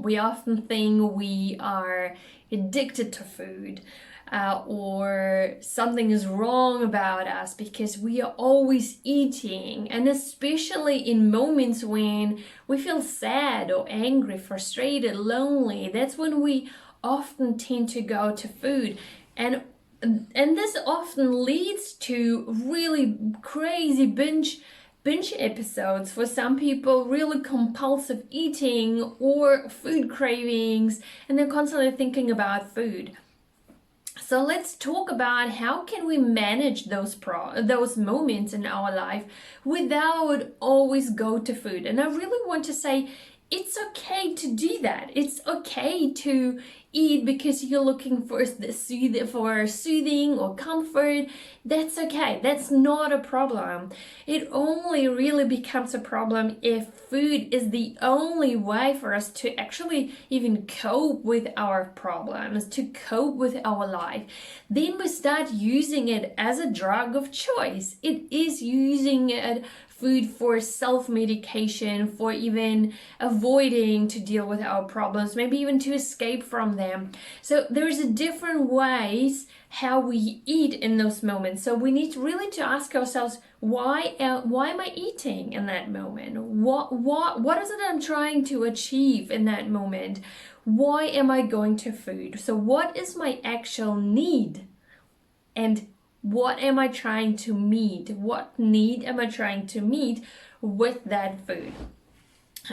We often think we are addicted to food, or something is wrong about us because we are always eating, and especially in moments when we feel sad or angry, frustrated, lonely. That's when we often tend to go to food, and this often leads to really crazy binge episodes. For some people, really compulsive eating or food cravings, and they're constantly thinking about food. So let's talk about how can we manage those moments in our life without always go to food. And I really want to say it's okay to do that. It's okay to eat because you're looking for soothing or comfort. That's okay. That's not a problem. It only really becomes a problem if food is the only way for us to actually even cope with our problems, to cope with our life. Then we start using it as a drug of choice. It is using it food for self-medication, for even avoiding to deal with our problems, maybe even to escape from them. So there's different ways how we eat in those moments. So we need really to ask ourselves, why am I eating in that moment? What is it I'm trying to achieve in that moment? Why am I going to food? So what is my actual need? And what am I trying to meet? What need am I trying to meet with that food?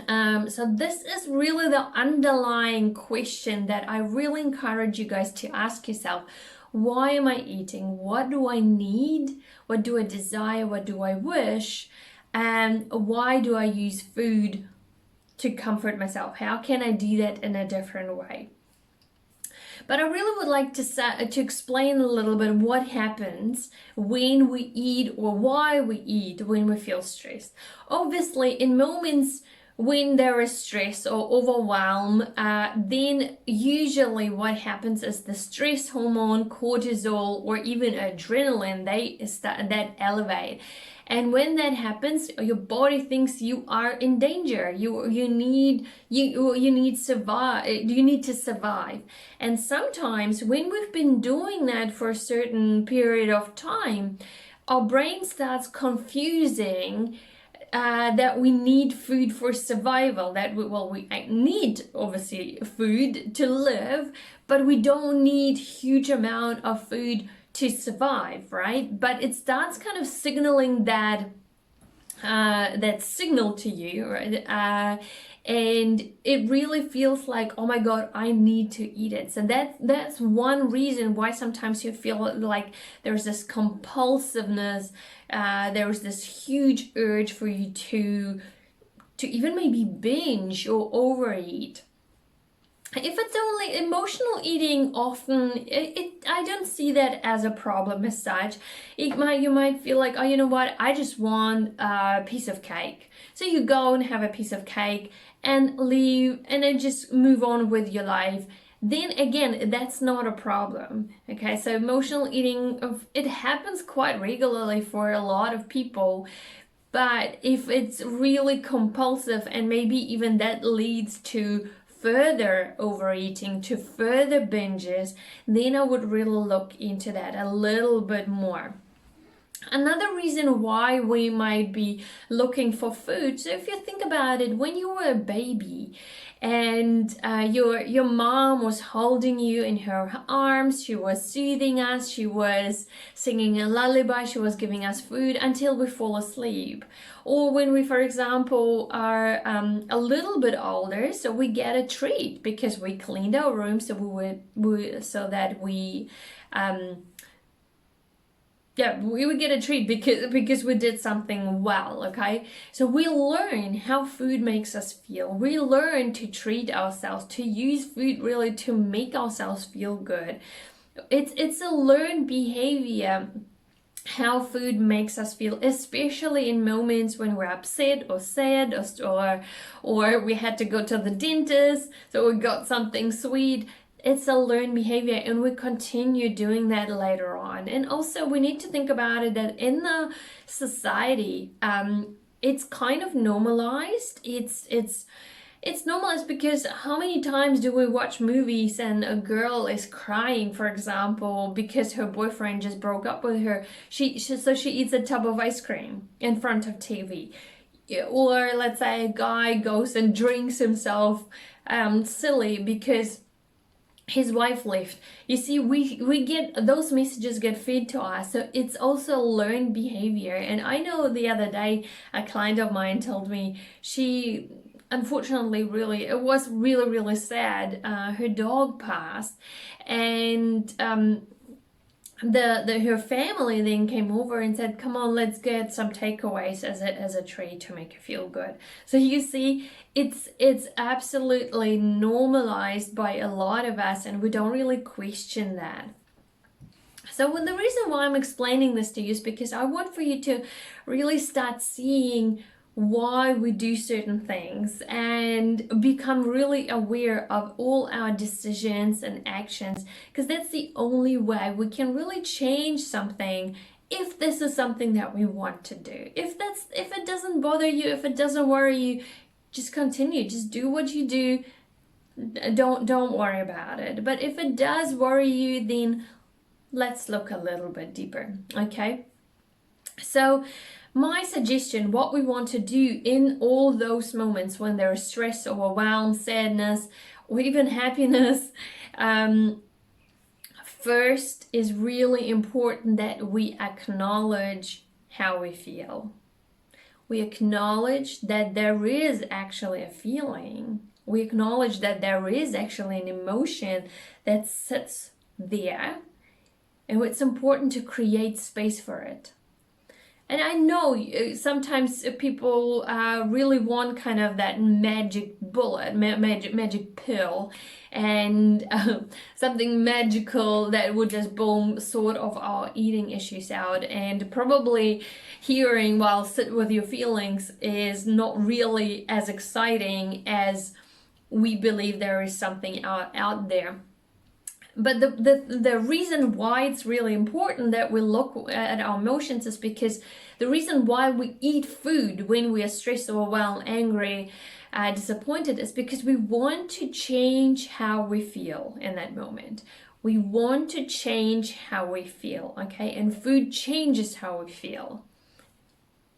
So this is really the underlying question that I really encourage you guys to ask yourself. Why am I eating? What do I need? What do I desire? What do I wish? And why do I use food to comfort myself? How can I do that in a different way? But I really would like to explain a little bit what happens when we eat, or why we eat when we feel stressed. Obviously, in moments when there is stress or overwhelm, then usually what happens is the stress hormone, cortisol, or even adrenaline, that elevate. And when that happens, your body thinks you are in danger. You need to survive. And sometimes when we've been doing that for a certain period of time, our brain starts confusing that we need food for survival, that we need obviously food to live, but we don't need huge amount of food to survive, right? But it starts kind of signaling that signal to you, right? And it really feels like, oh my God, I need to eat it. So that's one reason why sometimes you feel like there's this compulsiveness, there's this huge urge for you to even maybe binge or overeat. If it's only emotional eating, often I don't see that as a problem as such. You might feel like, oh, you know what, I just want a piece of cake. So you go and have a piece of cake and leave, and then just move on with your life. Then again, that's not a problem. Okay, so emotional eating, it happens quite regularly for a lot of people. But if it's really compulsive, and maybe even that leads to further overeating, to further binges, then I would really look into that a little bit more. Another reason why we might be looking for food, so if you think about it, when you were a baby and your mom was holding you in her arms, she was soothing us, she was singing a lullaby, she was giving us food until we fall asleep. Or when we, for example, are a little bit older, so we get a treat because we cleaned our room, so we would get a treat because we did something well, okay? So we learn how food makes us feel. We learn to treat ourselves, to use food really to make ourselves feel good. It's a learned behavior, how food makes us feel, especially in moments when we're upset or sad or we had to go to the dentist, so we got something sweet. It's a learned behavior, and we continue doing that later on. And also we need to think about it that in the society, it's kind of normalized. It's It's normal is because how many times do we watch movies and a girl is crying, for example, because her boyfriend just broke up with her. So she eats a tub of ice cream in front of TV. Or let's say a guy goes and drinks himself silly because his wife left. You see, we get those messages get fed to us, so it's also learned behavior. And I know the other day a client of mine told me she unfortunately really it was really sad. Her dog passed, and her family then came over and said, come on, let's get some takeaways as a treat to make her feel good. So you see, it's absolutely normalized by a lot of us, and we don't really question that. So the reason why I'm explaining this to you is because I want for you to really start seeing why we do certain things and become really aware of all our decisions and actions, because that's the only way we can really change something. If this is something that we want to do, if it doesn't bother you, if it doesn't worry you, just continue, just do what you do. Don't worry about it. But if it does worry you, then let's look a little bit deeper. Okay, so my suggestion, what we want to do in all those moments when there is stress, overwhelm, sadness, or even happiness, first is really important that we acknowledge how we feel. We acknowledge that there is actually a feeling. We acknowledge that there is actually an emotion that sits there, and it's important to create space for it. And I know sometimes people really want kind of that magic bullet, magic pill, and something magical that would just boom sort of our eating issues out. And probably hearing while sit with your feelings is not really as exciting as we believe there is something out there. But the reason why it's really important that we look at our emotions is because the reason why we eat food when we are stressed, overwhelmed, angry, disappointed is because we want to change how we feel in that moment. We want to change how we feel, okay? And food changes how we feel.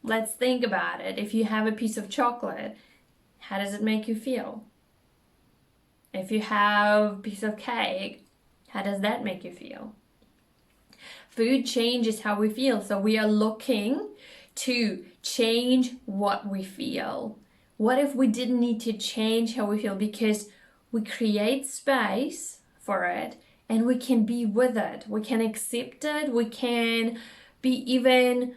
Let's think about it. If you have a piece of chocolate, how does it make you feel? If you have a piece of cake, how does that make you feel? Food changes how we feel. So we are looking to change what we feel. What if we didn't need to change how we feel? Because we create space for it and we can be with it. We can accept it. We can be even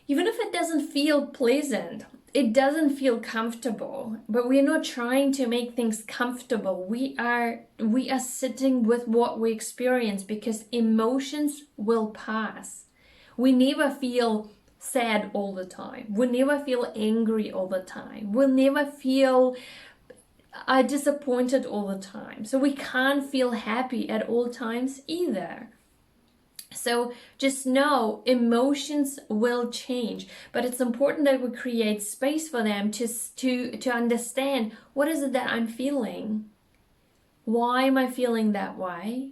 if it doesn't feel pleasant, it doesn't feel comfortable, but we're not trying to make things comfortable. We are sitting with what we experience, because emotions will pass. We never feel sad all the time. We never feel angry all the time. We'll never feel disappointed all the time. So we can't feel happy at all times either. So just know emotions will change, but it's important that we create space for them to understand, what is it that I'm feeling? Why am I feeling that way?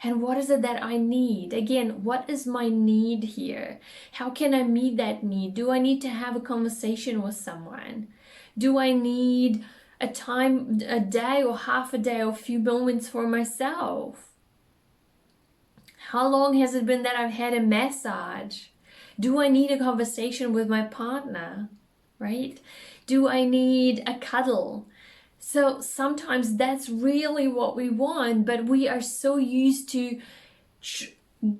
And what is it that I need? Again, what is my need here? How can I meet that need? Do I need to have a conversation with someone? Do I need a time, a day or half a day or a few moments for myself? How long has it been that I've had a massage? Do I need a conversation with my partner, right? Do I need a cuddle? So sometimes that's really what we want, but we are so used to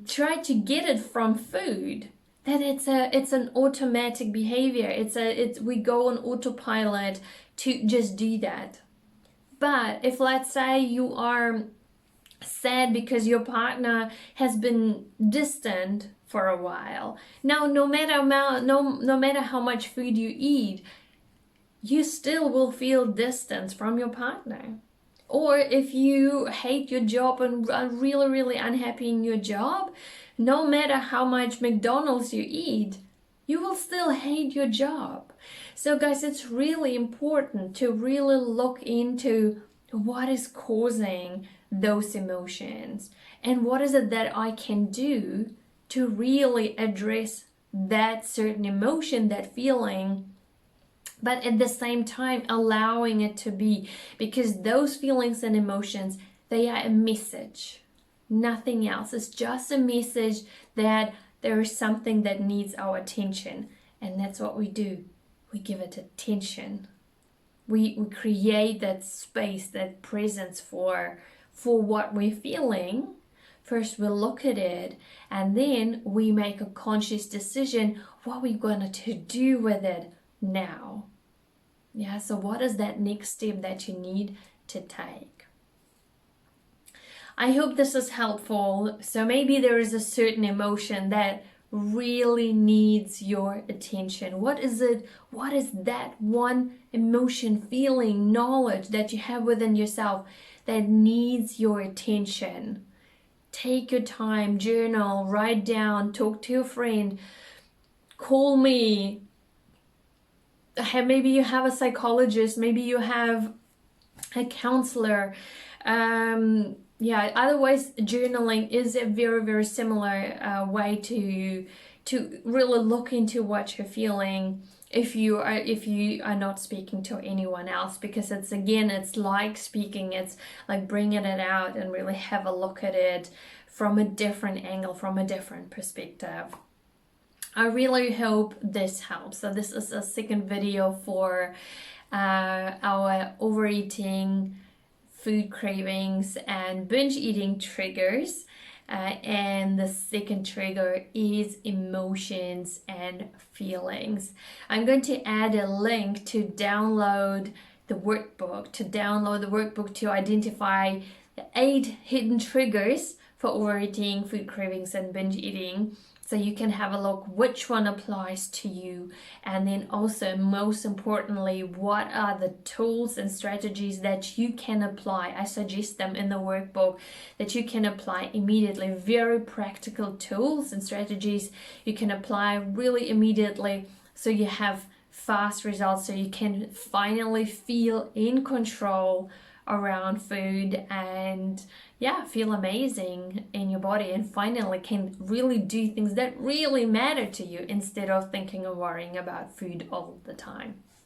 try to get it from food that it's an automatic behavior. We go on autopilot to just do that. But if, let's say, you are sad because your partner has been distant for a while. Now, no matter how much food you eat, you still will feel distance from your partner. Or if you hate your job and are really unhappy in your job, no matter how much McDonald's you eat, you will still hate your job. So guys, it's really important to really look into what is causing those emotions and what is it that I can do to really address that certain emotion, that feeling, but at the same time allowing it to be, because those feelings and emotions, they are a message, nothing else. It's just a message that there is something that needs our attention, and that's what we do. We give it attention. We create that space, that presence for what we're feeling. First we look at it, and then we make a conscious decision what we're going to do with it now. Yeah, so what is that next step that you need to take? I hope this is helpful. So maybe there is a certain emotion that really needs your attention. What is it? What is that one emotion, feeling, knowledge that you have within yourself that needs your attention? Take your time, journal, write down, talk to your friend, call me. Maybe you have a psychologist, maybe you have a counselor. Otherwise journaling is a very, very similar way to really look into what you're feeling if you are not speaking to anyone else, because it's like speaking. It's like bringing it out and really have a look at it from a different angle, from a different perspective. I really hope this helps. So this is a second video for our overeating, food cravings, and binge eating triggers. And the second trigger is emotions and feelings. I'm going to add a link to download the workbook, to identify the 8 hidden triggers for overeating, food cravings, and binge eating. So you can have a look which one applies to you, and then also, most importantly, what are the tools and strategies that you can apply. I suggest them in the workbook that you can apply immediately. Very practical tools and strategies you can apply really immediately, so you have fast results, so you can finally feel in control around food and feel amazing in your body, and finally can really do things that really matter to you instead of thinking or worrying about food all the time.